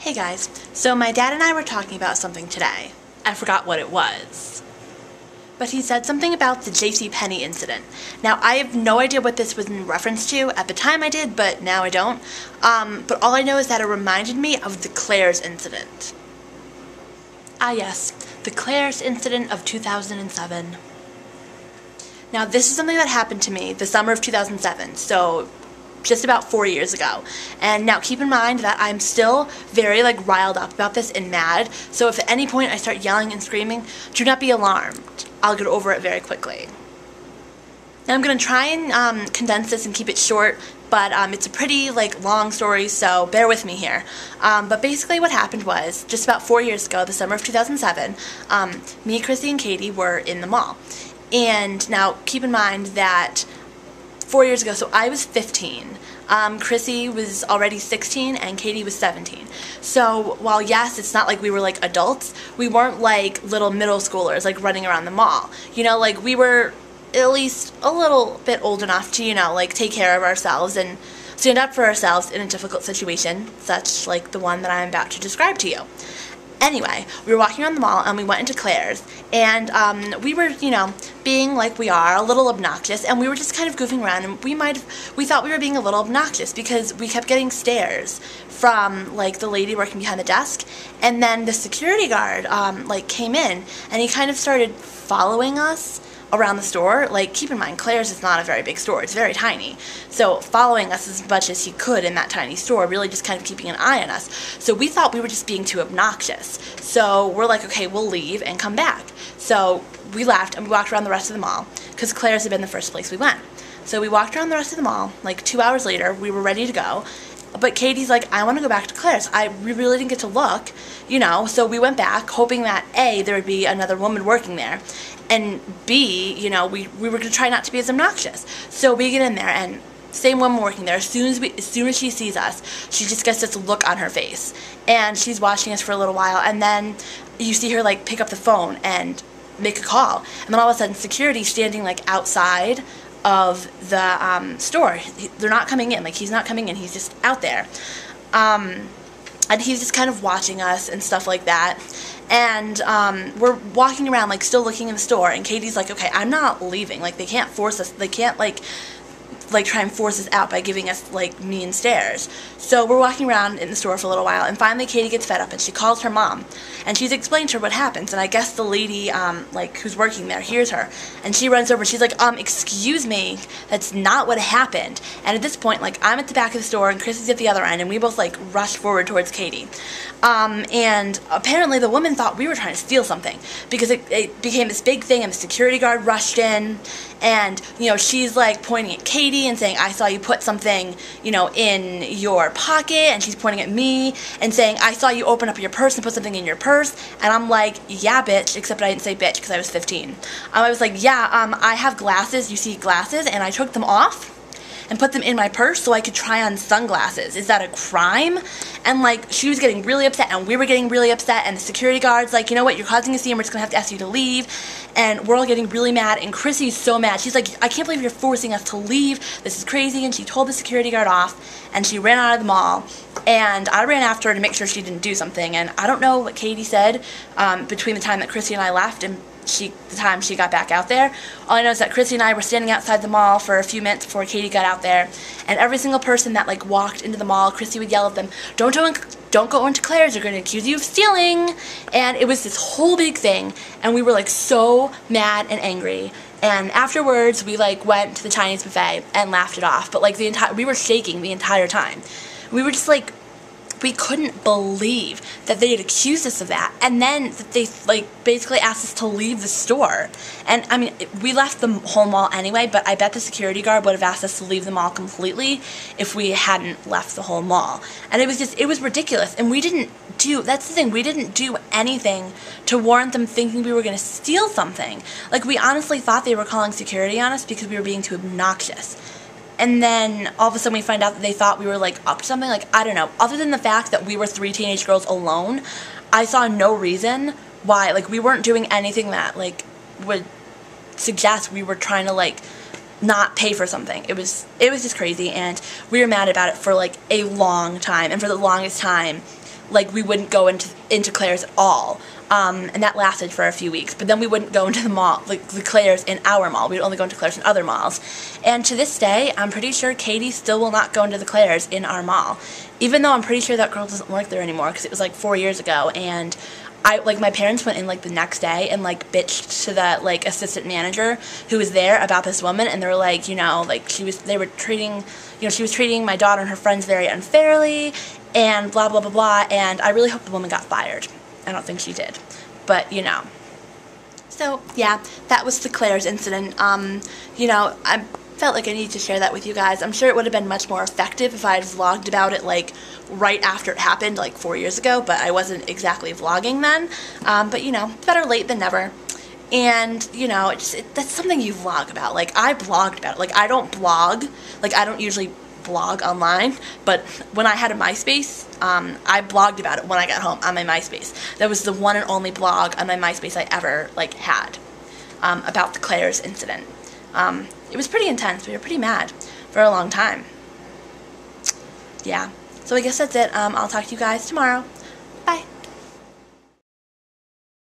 Hey guys, so my dad and I were talking about something today. I forgot what it was. But he said something about the JCPenney incident. Now, I have no idea what this was in reference to. At the time I did, but now I don't. But all I know is that it reminded me of the Claire's incident. Ah yes, the Claire's incident of 2007. Now, this is something that happened to me the summer of 2007, so just about 4 years ago. And now keep in mind that I'm still very riled up about this and mad, so if at any point I start yelling and screaming, do not be alarmed. I'll get over it very quickly. Now I'm going to try and condense this and keep it short, but it's a pretty long story, so bear with me here. But basically what happened was, just about 4 years ago, the summer of 2007, me, Chrissy, and Katie were in the mall. And now keep in mind that 4 years ago, so I was 15, Chrissy was already 16, and Katie was 17. So while yes, it's not like we were adults, we weren't little middle schoolers running around the mall. You know, we were at least a little bit old enough to, take care of ourselves and stand up for ourselves in a difficult situation, such the one that I'm about to describe to you. Anyway, we were walking around the mall and we went into Claire's, and we were, being like we are, a little obnoxious, and we were just kind of goofing around, and we thought we were being a little obnoxious because we kept getting stares from the lady working behind the desk, and then the security guard came in and he kind of started following us around the store. Keep in mind, Claire's is not a very big store, it's very tiny, so following us as much as he could in that tiny store, really just kind of keeping an eye on us. So we thought we were just being too obnoxious, so we're like, okay, we'll leave and come back. So we left and we walked around the rest of the mall, because Claire's had been the first place we went. So we walked around the rest of the mall, 2 hours later, we were ready to go, but Katie's like, I want to go back to Claire's. We really didn't get to look, so we went back, hoping that A, there would be another woman working there, and B, we were going to try not to be as obnoxious. So we get in there, and same woman working there, as soon as she sees us, she just gets this look on her face, and she's watching us for a little while, and then you see her pick up the phone and make a call, and then all of a sudden security's standing outside of the store. They're not coming in, he's not coming in, he's just out there, and he's just kind of watching us and stuff like that. And we're walking around still looking in the store, and Katie's like, okay, I'm not leaving, they can't force us, they can't try and force us out by giving us mean stares. So we're walking around in the store for a little while, and finally Katie gets fed up and she calls her mom, and she's explained to her what happens, and I guess the lady who's working there hears her, and she runs over and she's like, excuse me, that's not what happened. And at this point, I'm at the back of the store and Chrissy's at the other end, and we both rush forward towards Katie. And apparently the woman thought we were trying to steal something, because it became this big thing, and the security guard rushed in, and she's pointing at Katie and saying, I saw you put something in your pocket, and she's pointing at me and saying, I saw you open up your purse and put something in your purse. And I'm like, yeah, bitch, except I didn't say bitch because I was 15. I was like, yeah, I have glasses, you see glasses, and I took them off and put them in my purse so I could try on sunglasses. Is that a crime? And she was getting really upset, and we were getting really upset, and the security guard's like, you know what, you're causing a scene, we're just gonna have to ask you to leave. And we're all getting really mad, and Chrissy's so mad. She's like, I can't believe you're forcing us to leave, this is crazy. And she told the security guard off, and she ran out of the mall, and I ran after her to make sure she didn't do something. And I don't know what Katie said between the time that Chrissy and I left and the time she got back out there. All I know is that Chrissy and I were standing outside the mall for a few minutes before Katie got out there, and every single person that walked into the mall, Chrissy would yell at them, don't go into Claire's, they're going to accuse you of stealing. And it was this whole big thing, and we were so mad and angry. And afterwards we went to the Chinese buffet and laughed it off, but we were shaking the entire time. We were just we couldn't believe that they had accused us of that, and then that they basically asked us to leave the store. And I mean, we left the whole mall anyway, but I bet the security guard would have asked us to leave the mall completely if we hadn't left the whole mall. And it was ridiculous, and that's the thing, we didn't do anything to warrant them thinking we were going to steal something. We honestly thought they were calling security on us because we were being too obnoxious. And then all of a sudden we find out that they thought we were up to something. I don't know. Other than the fact that we were 3 teenage girls alone, I saw no reason why. We weren't doing anything that would suggest we were trying to not pay for something. It was just crazy, and we were mad about it for a long time. And for the longest time, like we wouldn't go into Claire's at all. And that lasted for a few weeks. But then we wouldn't go into the mall, like the Claire's in our mall. We'd only go into Claire's in other malls. And to this day, I'm pretty sure Katie still will not go into the Claire's in our mall. Even though I'm pretty sure that girl doesn't work there anymore, because it was like 4 years ago. And my parents went in like the next day and like bitched to the like assistant manager who was there about this woman, and they were like, you know, like she was treating my daughter and her friends very unfairly, and blah blah blah blah. And I really hope the woman got fired. I don't think she did, but you know. So yeah, that was the Claire's incident. You know, I felt like I needed to share that with you guys. I'm sure it would have been much more effective if I had vlogged about it like right after it happened, like 4 years ago, but I wasn't exactly vlogging then. But you know, better late than never. And you know, that's something you vlog about. Like I blogged about it. Like I don't blog. Like I don't usually blog online, but when I had a MySpace, I blogged about it when I got home on my MySpace. That was the one and only blog on my MySpace I ever like had about the Claire's incident. It was pretty intense. We were pretty mad for a long time. Yeah. So I guess that's it. I'll talk to you guys tomorrow. Bye.